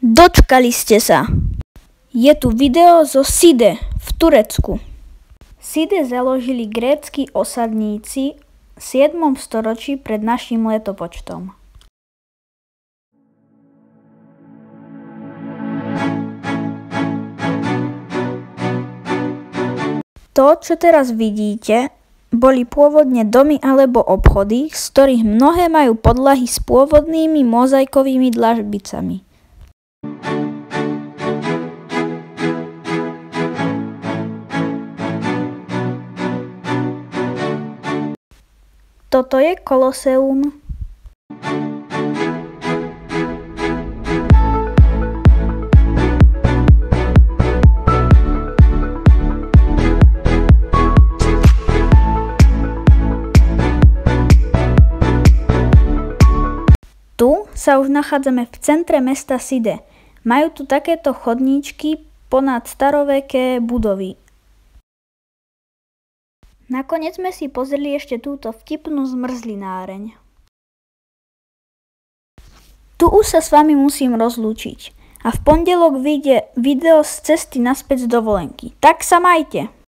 Dočkali ste sa. Je tu video zo Side v Turecku. Side založili grécki osadníci v 7. storočí pred naším letopočtom. To, čo teraz vidíte, boli pôvodne domy alebo obchody, z ktorých mnohé majú podlahy s pôvodnými mozaikovými dlažbicami. Toto je Koloseum. Tu sa už nachádzame v centre mesta Side. Majú tu takéto chodníčky ponad staroveké budovy. Nakoniec sme si pozreli ešte túto vtipnú zmrzlináreň. Tu už sa s vami musím rozlúčiť a v pondelok vyjde video z cesty naspäť z dovolenky. Tak sa majte!